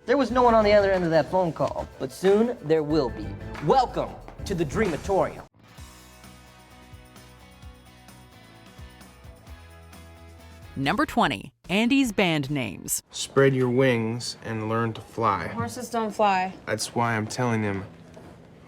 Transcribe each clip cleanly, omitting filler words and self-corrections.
There was no one on the other end of that phone call, but soon there will be. Welcome to the Dreamatorium. Number 20, Andy's band names. Spread your wings and learn to fly. Horses don't fly. That's why I'm telling him,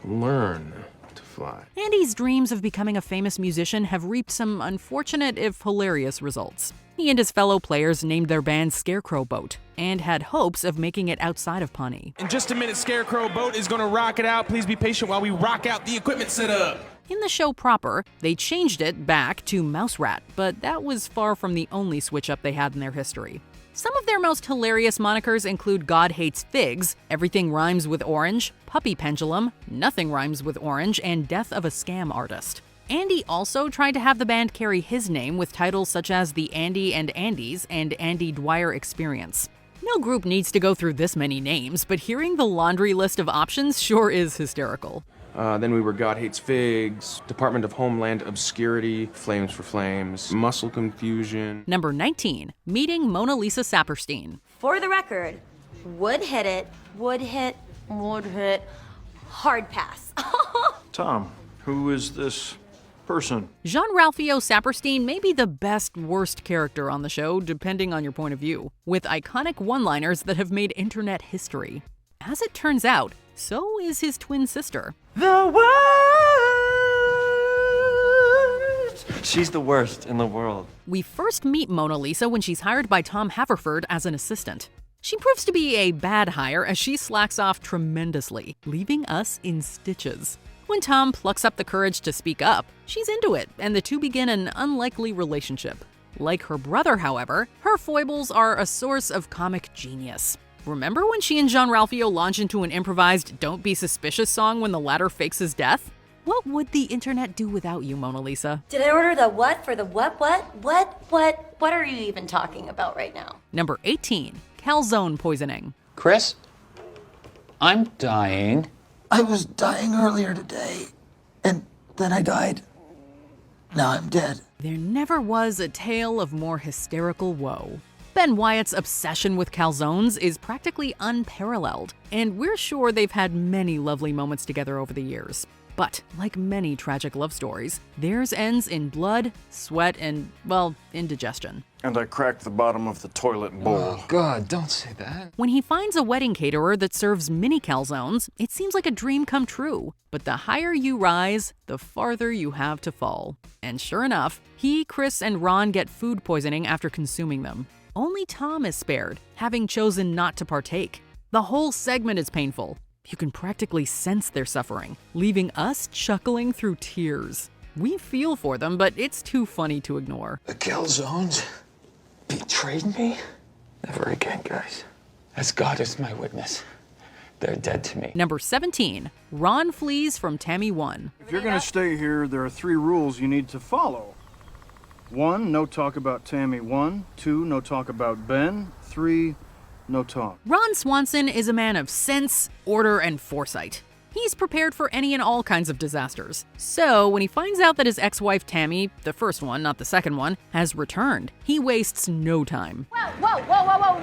learn to fly. Andy's dreams of becoming a famous musician have reaped some unfortunate, if hilarious, results. He and his fellow players named their band Scarecrow Boat and had hopes of making it outside of Pawnee. In just a minute, Scarecrow Boat is gonna rock it out. Please be patient while we rock out the equipment setup. In the show proper, they changed it back to Mouse Rat, but that was far from the only switch-up they had in their history. Some of their most hilarious monikers include God Hates Figs, Everything Rhymes with Orange, Puppy Pendulum, Nothing Rhymes with Orange, and Death of a Scam Artist. Andy also tried to have the band carry his name with titles such as The Andy and Andys and Andy Dwyer Experience. No group needs to go through this many names, but hearing the laundry list of options sure is hysterical. Then we were God Hates Figs, Department of Homeland Obscurity, Flames for Flames, Muscle Confusion. Number 19, Meeting Mona Lisa Saperstein. For the record, would hit, hard pass. Tom, who is this person? Jean-Ralphio Saperstein may be the best, worst character on the show, depending on your point of view, with iconic one-liners that have made internet history. As it turns out, so is his twin sister. The worst! She's the worst in the world. We first meet Mona Lisa when she's hired by Tom Haverford as an assistant. She proves to be a bad hire as she slacks off tremendously, leaving us in stitches. When Tom plucks up the courage to speak up, she's into it, and the two begin an unlikely relationship. Like her brother, however, her foibles are a source of comic genius. Remember when she and Jean-Ralphio launch into an improvised Don't Be Suspicious song when the latter fakes his death? What would the internet do without you, Mona Lisa? Did I order the what for the what? What are you even talking about right now? Number 18, calzone poisoning. Chris, I'm dying. I was dying earlier today, and then I died. Now I'm dead. There never was a tale of more hysterical woe. Ben Wyatt's obsession with calzones is practically unparalleled, and we're sure they've had many lovely moments together over the years. But, like many tragic love stories, theirs ends in blood, sweat, and, well, indigestion. And I cracked the bottom of the toilet bowl. Oh, God, don't say that. When he finds a wedding caterer that serves mini calzones, it seems like a dream come true. But the higher you rise, the farther you have to fall. And sure enough, he, Chris, and Ron get food poisoning after consuming them. Only Tom is spared, having chosen not to partake. The whole segment is painful. You can practically sense their suffering, leaving us chuckling through tears. We feel for them, but it's too funny to ignore. The calzones betrayed me? Never again, guys. As God is my witness, they're dead to me. Number 17, Ron flees from Tammy 1. If you're gonna stay here, there are 3 rules you need to follow. 1, no talk about Tammy 1. 2, no talk about Ben. 3, no talk. Ron Swanson is a man of sense, order, and foresight. He's prepared for any and all kinds of disasters. So, when he finds out that his ex-wife Tammy, the first one, not the second one, has returned, he wastes no time. Whoa,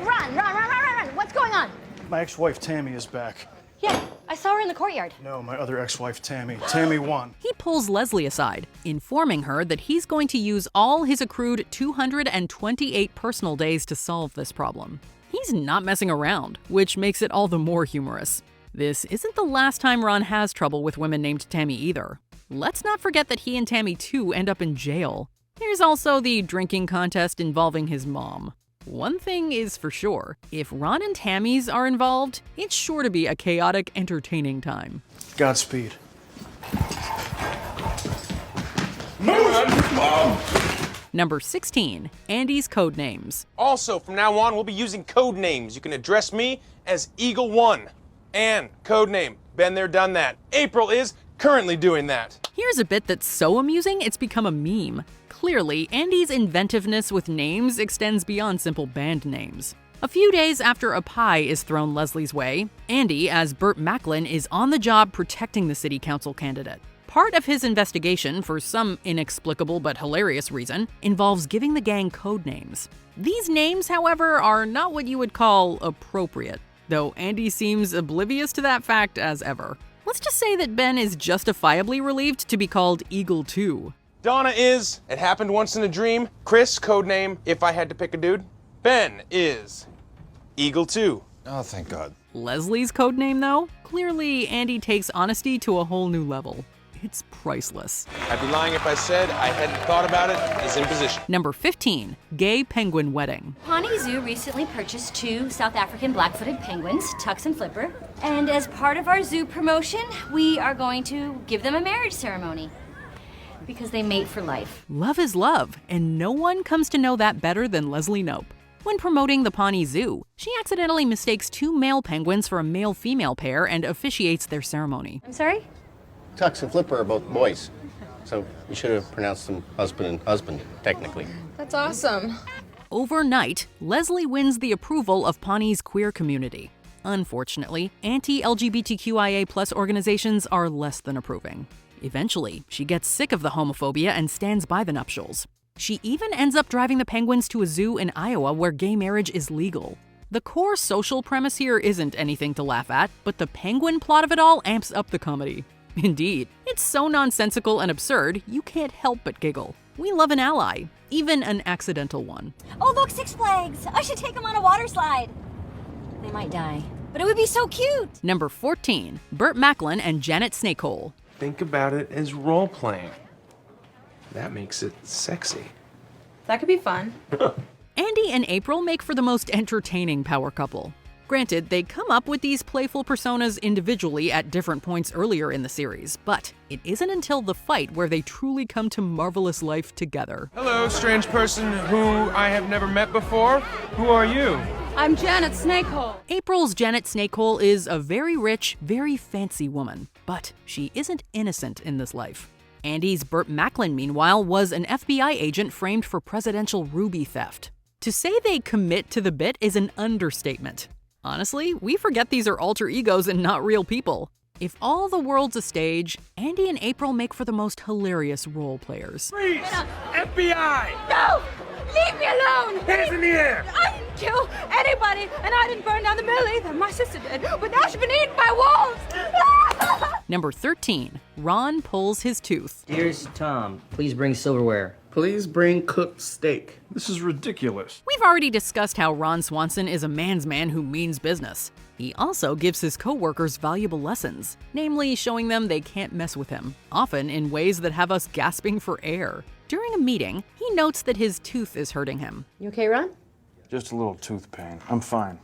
run! What's going on? My ex-wife Tammy is back. Yeah, I saw her in the courtyard. No, my other ex-wife Tammy. Tammy 1. He pulls Leslie aside, informing her that he's going to use all his accrued 228 personal days to solve this problem. He's not messing around, which makes it all the more humorous. This isn't the last time Ron has trouble with women named Tammy either. Let's not forget that he and Tammy too end up in jail. There's also the drinking contest involving his mom. One thing is for sure, if Ron and Tammy's are involved, it's sure to be a chaotic, entertaining time. Godspeed. Mom! Number 16, Andy's code names. Also, from now on, we'll be using code names. You can address me as Eagle 1. Ann, code name. Been there, done that. April is currently doing that. Here's a bit that's so amusing, it's become a meme. Clearly, Andy's inventiveness with names extends beyond simple band names. A few days after a pie is thrown Leslie's way, Andy, as Burt Macklin, is on the job protecting the city council candidate. Part of his investigation, for some inexplicable but hilarious reason, involves giving the gang code names. These names, however, are not what you would call appropriate. though Andy seems oblivious to that fact as ever. Let's just say that Ben is justifiably relieved to be called Eagle 2. Donna is It Happened Once in a Dream. Chris, codename If I Had to Pick a Dude. Ben is Eagle 2. Oh, thank God. Leslie's codename, though? Clearly, Andy takes honesty to a whole new level. It's priceless. I'd be lying if I said I hadn't thought about it. Is in position. Number 15, Gay Penguin Wedding. Pawnee Zoo recently purchased 2 South African black-footed penguins, Tux and Flipper. And as part of our zoo promotion, we are going to give them a marriage ceremony. Because they mate for life. Love is love, and no one comes to know that better than Leslie Knope. When promoting the Pawnee Zoo, she accidentally mistakes 2 male penguins for a male-female pair and officiates their ceremony. I'm sorry? Tux and Flipper are both boys, so you should have pronounced them husband and husband, technically. That's awesome. Overnight, Leslie wins the approval of Pawnee's queer community. Unfortunately, anti-LGBTQIA+ organizations are less than approving. Eventually, she gets sick of the homophobia and stands by the nuptials. She even ends up driving the penguins to a zoo in Iowa where gay marriage is legal. The core social premise here isn't anything to laugh at, but the penguin plot of it all amps up the comedy. Indeed, it's so nonsensical and absurd, you can't help but giggle. We love an ally, even an accidental one. Oh, look, Six Flags! I should take them on a water slide. They might die, but it would be so cute! Number 14, Burt Macklin and Janet Snakehole. Think about it as role-playing. That makes it sexy. That could be fun. Andy and April make for the most entertaining power couple. Granted, they come up with these playful personas individually at different points earlier in the series, but it isn't until the fight where they truly come to marvelous life together. Hello, strange person who I have never met before. Who are you? I'm Janet Snakehole. April's Janet Snakehole is a very rich, very fancy woman, but she isn't innocent in this life. Andy's Burt Macklin, meanwhile, was an FBI agent framed for presidential ruby theft. To say they commit to the bit is an understatement. Honestly, we forget these are alter egos and not real people. If all the world's a stage, Andy and April make for the most hilarious role players. Freeze! FBI! No! Leave me alone! Hands in the air! I didn't kill anybody, and I didn't burn down the mill either. My sister did, but now she's been eaten by wolves! Number 13, Ron pulls his tooth. Here's Tom. Please bring silverware. Please bring cooked steak. This is ridiculous. We've already discussed how Ron Swanson is a man's man who means business. He also gives his co-workers valuable lessons, namely showing them they can't mess with him, often in ways that have us gasping for air. During a meeting, he notes that his tooth is hurting him. You okay, Ron? Just a little tooth pain. I'm fine.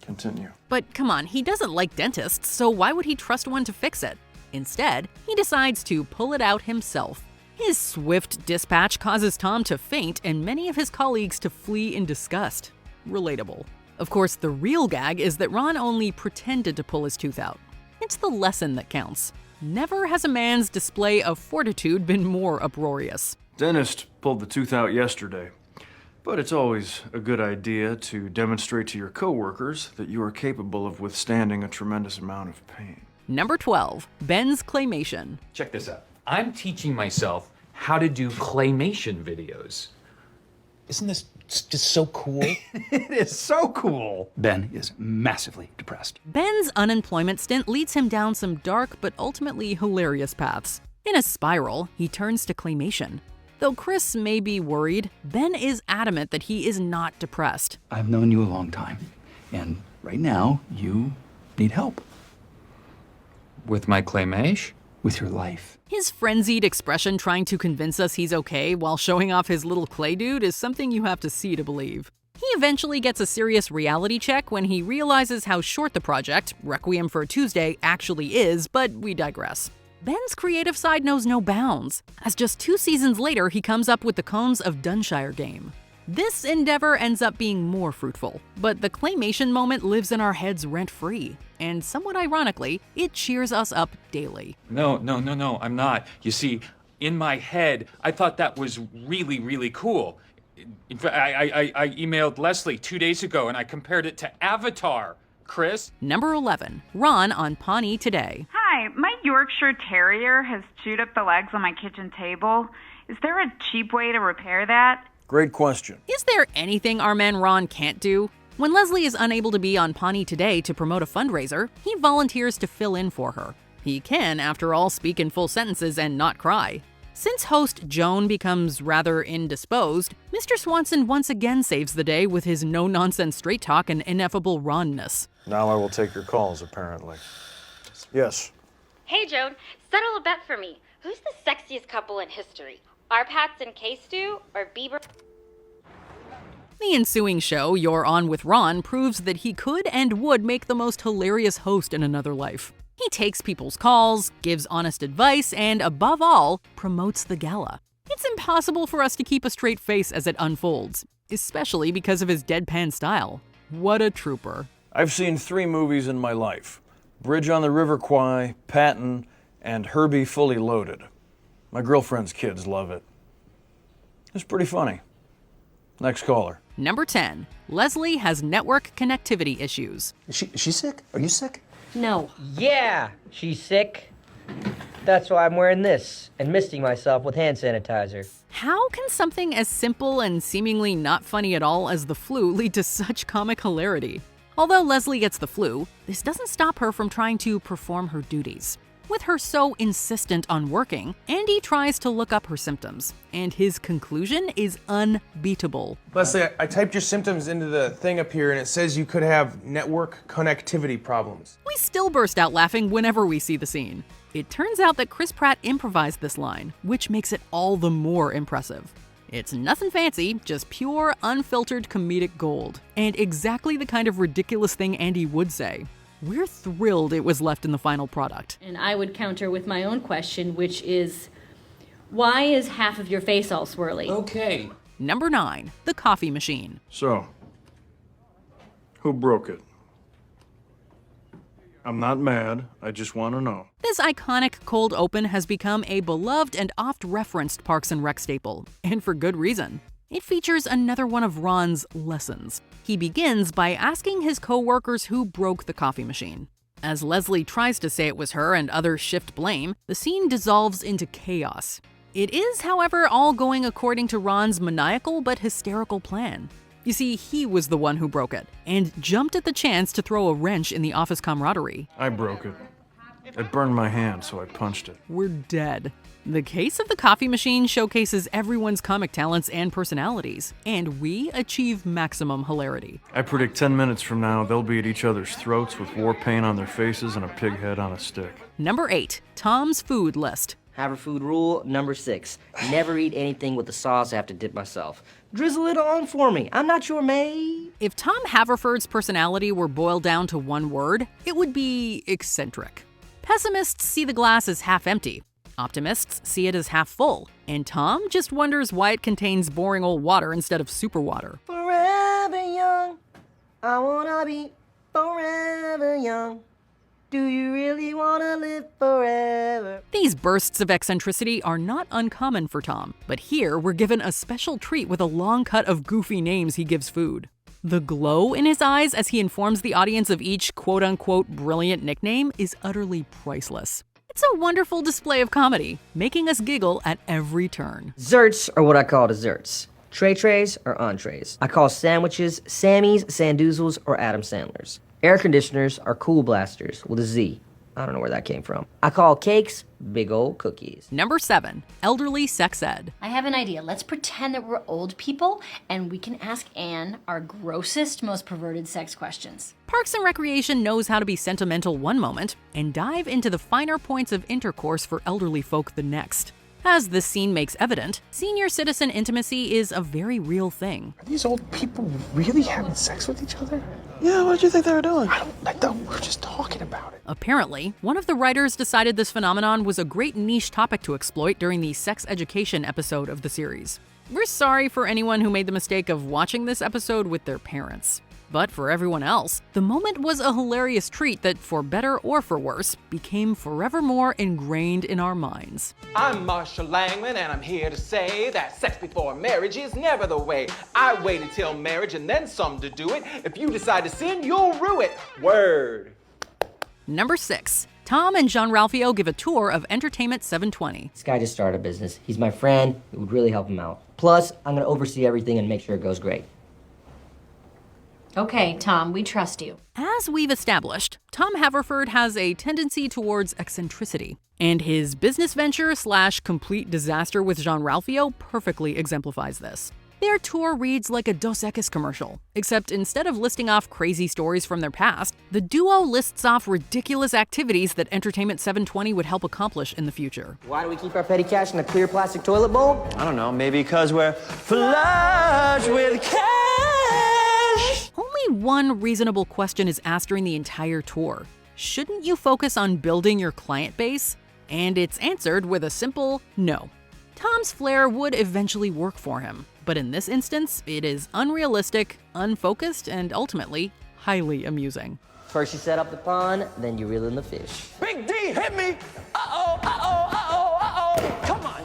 Continue. But come on, he doesn't like dentists, so why would he trust one to fix it? Instead, he decides to pull it out himself. His swift dispatch causes Tom to faint and many of his colleagues to flee in disgust. Relatable. Of course, the real gag is that Ron only pretended to pull his tooth out. It's the lesson that counts. Never has a man's display of fortitude been more uproarious. Dentist pulled the tooth out yesterday. But it's always a good idea to demonstrate to your coworkers that you are capable of withstanding a tremendous amount of pain. Number 12, Ben's claymation. Check this out. I'm teaching myself how to do claymation videos. Isn't this just so cool? It is so cool. Ben is massively depressed. Ben's unemployment stint leads him down some dark but ultimately hilarious paths. In a spiral, he turns to claymation. Though Chris may be worried, Ben is adamant that he is not depressed. I've known you a long time, and right now, you need help. With my claymation? With your life. His frenzied expression trying to convince us he's okay while showing off his little clay dude is something you have to see to believe. He eventually gets a serious reality check when he realizes how short the project, Requiem for a Tuesday, actually is, but we digress. Ben's creative side knows no bounds, as just 2 seasons later he comes up with the Cones of Dunshire game. This endeavor ends up being more fruitful, but the claymation moment lives in our heads rent-free, and somewhat ironically, it cheers us up daily. No, I'm not. You see, in my head, I thought that was really, really cool. In fact, I emailed Leslie 2 days ago and I compared it to Avatar. Chris? Number 11, Ron on Pawnee Today. Hi, my Yorkshire Terrier has chewed up the legs on my kitchen table. Is there a cheap way to repair that? Great question. Is there anything our man Ron can't do? When Leslie is unable to be on Pawnee Today to promote a fundraiser, he volunteers to fill in for her. He can, after all, speak in full sentences and not cry. Since host Joan becomes rather indisposed, Mr. Swanson once again saves the day with his no-nonsense straight talk and ineffable Ron-ness. Now I will take your calls, apparently. Yes. Hey, Joan, settle a bet for me. Who's the sexiest couple in history? Arpats and K-Stew or Bieber? The ensuing show, You're On with Ron, proves that he could and would make the most hilarious host in another life. He takes people's calls, gives honest advice, and above all, promotes the gala. It's impossible for us to keep a straight face as it unfolds, especially because of his deadpan style. What a trooper. I've seen 3 movies in my life. Bridge on the River Kwai, Patton, and Herbie Fully Loaded. My girlfriend's kids love it. It's pretty funny. Next caller. Number 10. Leslie has network connectivity issues. Is she sick? Are you sick? No. Yeah, she's sick. That's why I'm wearing this and misting myself with hand sanitizer. How can something as simple and seemingly not funny at all as the flu lead to such comic hilarity? Although Leslie gets the flu, this doesn't stop her from trying to perform her duties. With her so insistent on working, Andy tries to look up her symptoms, and his conclusion is unbeatable. Leslie, I typed your symptoms into the thing up here, and it says you could have network connectivity problems. We still burst out laughing whenever we see the scene. It turns out that Chris Pratt improvised this line, which makes it all the more impressive. It's nothing fancy, just pure, unfiltered comedic gold, and exactly the kind of ridiculous thing Andy would say. We're thrilled it was left in the final product. And I would counter with my own question, which is, why is half of your face all swirly? Okay. Number 9. The coffee machine. So, who broke it? I'm not mad, I just want to know. This iconic cold open has become a beloved and oft-referenced Parks and Rec staple, and for good reason. It features another one of Ron's lessons. He begins by asking his co-workers who broke the coffee machine. As Leslie tries to say it was her and others shift blame, the scene dissolves into chaos. It is, however, all going according to Ron's maniacal but hysterical plan. You see, he was the one who broke it, and jumped at the chance to throw a wrench in the office camaraderie. I broke it. It burned my hand, so I punched it. We're dead. The case of the coffee machine showcases everyone's comic talents and personalities, and we achieve maximum hilarity. I predict 10 minutes from now, they'll be at each other's throats with war paint on their faces and a pig head on a stick. Number 8. Tom's food list. Haverfood rule number 6. Never eat anything with the sauce I have to dip myself. Drizzle it on for me. I'm not your maid. If Tom Haverford's personality were boiled down to one word, it would be eccentric. Pessimists see the glass as half empty. Optimists see it as half full, and Tom just wonders why it contains boring old water instead of super water. Forever young, I wanna be forever young. Do you really wanna live forever? These bursts of eccentricity are not uncommon for Tom, but here we're given a special treat with a long cut of goofy names he gives food. The glow in his eyes as he informs the audience of each quote-unquote brilliant nickname is utterly priceless. It's a wonderful display of comedy, making us giggle at every turn. Zerts are what I call desserts. Trays are entrees. I call sandwiches Sammy's, Sandoozles, or Adam Sandler's. Air conditioners are Cool Blasters with a Z. I don't know where that came from. I call cakes big old cookies. Number 7. Elderly sex ed. I have an idea. Let's pretend that we're old people and we can ask Anne our grossest, most perverted sex questions. Parks and Recreation knows how to be sentimental one moment and dive into the finer points of intercourse for elderly folk the next. As this scene makes evident, senior citizen intimacy is a very real thing. Are these old people really having sex with each other? Yeah, what did you think they were doing? I thought we were just talking about it. Apparently, one of the writers decided this phenomenon was a great niche topic to exploit during the sex education episode of the series. We're sorry for anyone who made the mistake of watching this episode with their parents. But for everyone else, the moment was a hilarious treat that, for better or for worse, became forevermore ingrained in our minds. I'm Marshall Langman, and I'm here to say that sex before marriage is never the way. I waited till marriage and then some to do it. If you decide to sin, you'll rue it. Word. Number 6. Tom and Jean-Ralphio give a tour of Entertainment 720. This guy just started a business. He's my friend. It would really help him out. Plus, I'm gonna oversee everything and make sure it goes great. Okay, Tom, we trust you. As we've established, Tom Haverford has a tendency towards eccentricity, and his business venture / complete disaster with Jean-Ralphio perfectly exemplifies this. Their tour reads like a Dos Equis commercial, except instead of listing off crazy stories from their past, the duo lists off ridiculous activities that Entertainment 720 would help accomplish in the future. Why do we keep our petty cash in a clear plastic toilet bowl? I don't know, maybe because we're flush with cash. Only one reasonable question is asked during the entire tour. Shouldn't you focus on building your client base? And it's answered with a simple no. Tom's flair would eventually work for him, but in this instance, it is unrealistic, unfocused, and ultimately, highly amusing. First you set up the pond, then you reel in the fish. Big D, hit me! Uh-oh, uh-oh, uh-oh, uh-oh! Come on!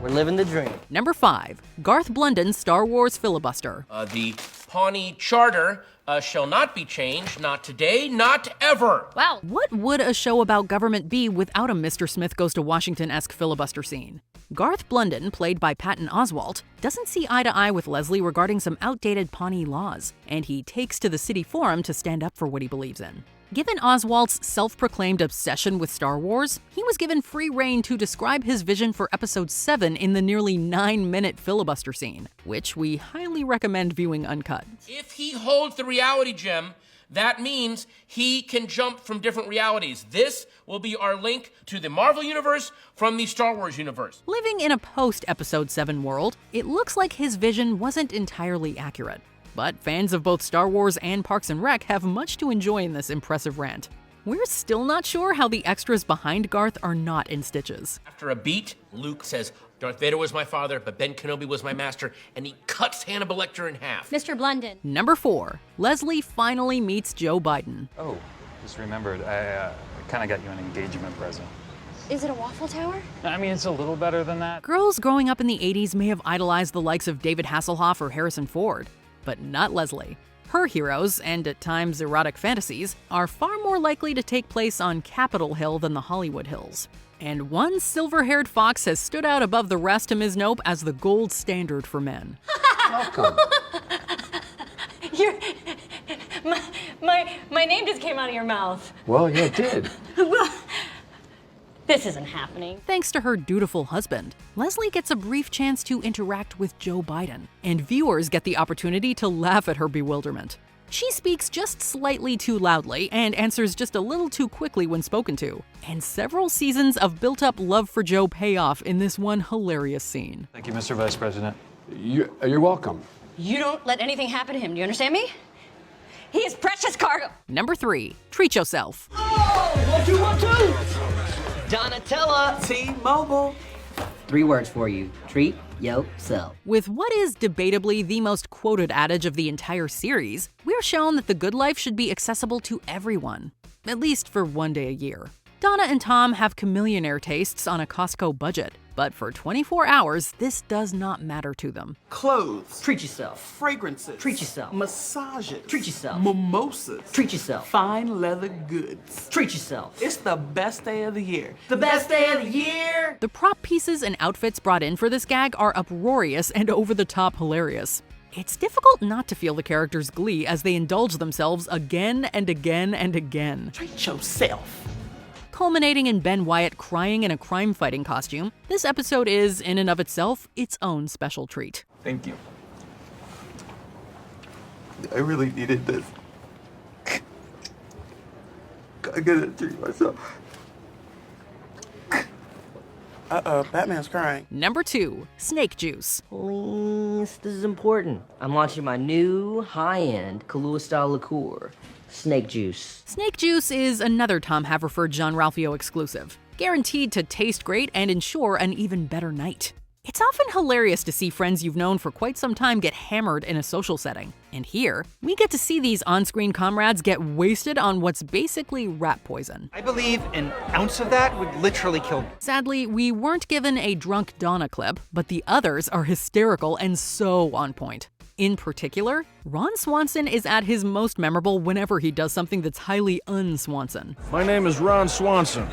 We're living the dream. Number 5, Garth Blundin's Star Wars filibuster. The Pawnee Charter shall not be changed, not today, not ever. Wow. What would a show about government be without a Mr. Smith Goes to Washington-esque filibuster scene? Garth Blundin, played by Patton Oswalt, doesn't see eye to eye with Leslie regarding some outdated Pawnee laws, and he takes to the city forum to stand up for what he believes in. Given Oswalt's self-proclaimed obsession with Star Wars, he was given free rein to describe his vision for Episode 7 in the nearly 9-minute filibuster scene, which we highly recommend viewing uncut. If he holds the reality gem, that means he can jump from different realities. This will be our link to the Marvel Universe from the Star Wars universe. Living in a post-Episode 7 world, it looks like his vision wasn't entirely accurate. But fans of both Star Wars and Parks and Rec have much to enjoy in this impressive rant. We're still not sure how the extras behind Garth are not in stitches. After a beat, Luke says, Darth Vader was my father, but Ben Kenobi was my master, and he cuts Hannibal Lecter in half. Mr. Blundin. Number 4, Leslie finally meets Joe Biden. Oh, just remembered, I kind of got you an engagement present. Is it a waffle tower? I mean, it's a little better than that. Girls growing up in the 80s may have idolized the likes of David Hasselhoff or Harrison Ford, but not Leslie. Her heroes, and at times erotic fantasies, are far more likely to take place on Capitol Hill than the Hollywood Hills. And one silver-haired fox has stood out above the rest to Ms. Nope as the gold standard for men. Welcome. My name just came out of your mouth. Well, yeah, it did. This isn't happening. Thanks to her dutiful husband, Leslie gets a brief chance to interact with Joe Biden, and viewers get the opportunity to laugh at her bewilderment. She speaks just slightly too loudly and answers just a little too quickly when spoken to, and several seasons of built-up love for Joe pay off in this one hilarious scene. Thank you, Mr. Vice President. You're welcome. You don't let anything happen to him, do you understand me? He is precious cargo. Number 3, treat yourself. Donatella. T-Mobile. 3 words for you. Treat yourself. With what is debatably the most quoted adage of the entire series, we're shown that the good life should be accessible to everyone, at least for one day a year. Donna and Tom have chameleonaire tastes on a Costco budget, but for 24 hours, this does not matter to them. Clothes. Treat yourself. Fragrances. Treat yourself. Massages. Treat yourself. Mimosas. Treat yourself. Fine leather goods. Treat yourself. It's the best day of the year. The best day of the year! The prop pieces and outfits brought in for this gag are uproarious and over-the-top hilarious. It's difficult not to feel the characters' glee as they indulge themselves again and again and again. Treat yourself. Culminating in Ben Wyatt crying in a crime-fighting costume, this episode is, in and of itself, its own special treat. Thank you. I really needed this. I gotta treat myself. Uh-oh, Batman's crying. Number 2, snake juice. Please, this is important. I'm launching my new high-end Kahlua-style liqueur. Snake juice. Snake juice is another Tom Haverford Jean-Ralphio exclusive, guaranteed to taste great and ensure an even better night. It's often hilarious to see friends you've known for quite some time get hammered in a social setting. And here, we get to see these on-screen comrades get wasted on what's basically rat poison. I believe an ounce of that would literally kill me. Sadly, we weren't given a drunk Donna clip, but the others are hysterical and so on point. In particular, Ron Swanson is at his most memorable whenever he does something that's highly un-Swanson. My name is Ron Swanson.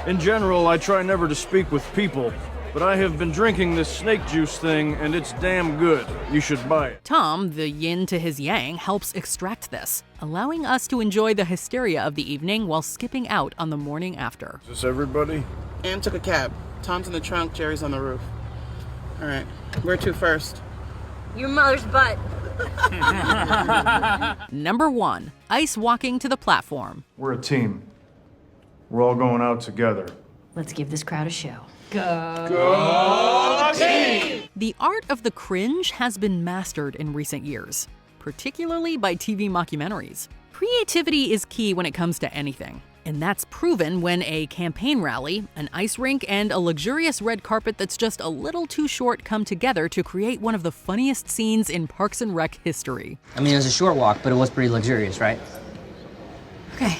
In general, I try never to speak with people, but I have been drinking this snake juice thing, and it's damn good. You should buy it. Tom, the yin to his yang, helps extract this, allowing us to enjoy the hysteria of the evening while skipping out on the morning after. Is this everybody? Ann took a cab. Tom's in the trunk, Jerry's on the roof. All right, where to first? Your mother's butt. Number 1, ice walking to the platform. We're a team. We're all going out together. Let's give this crowd a show. Go team! The art of the cringe has been mastered in recent years, particularly by TV mockumentaries. Creativity is key when it comes to anything, and that's proven when a campaign rally, an ice rink, and a luxurious red carpet that's just a little too short come together to create one of the funniest scenes in Parks and Rec history. I mean, it was a short walk, but it was pretty luxurious, right? Okay.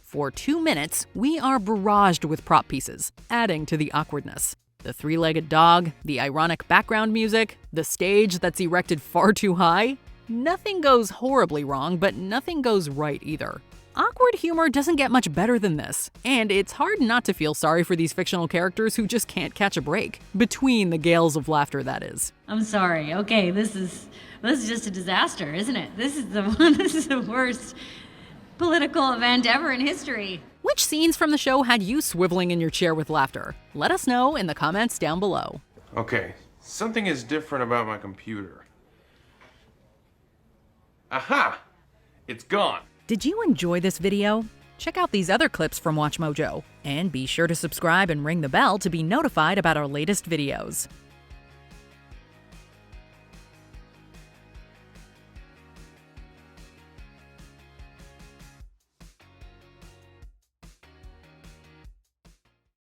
For 2 minutes, we are barraged with prop pieces, adding to the awkwardness. The three-legged dog, the ironic background music, the stage that's erected far too high. Nothing goes horribly wrong, but nothing goes right either. Awkward humor doesn't get much better than this, and it's hard not to feel sorry for these fictional characters who just can't catch a break. Between the gales of laughter, that is. I'm sorry. Okay, this is just a disaster, isn't it? This is the worst political event ever in history. Which scenes from the show had you swiveling in your chair with laughter? Let us know in the comments down below. Okay, something is different about my computer. Aha! It's gone. Did you enjoy this video? Check out these other clips from WatchMojo, and be sure to subscribe and ring the bell to be notified about our latest videos.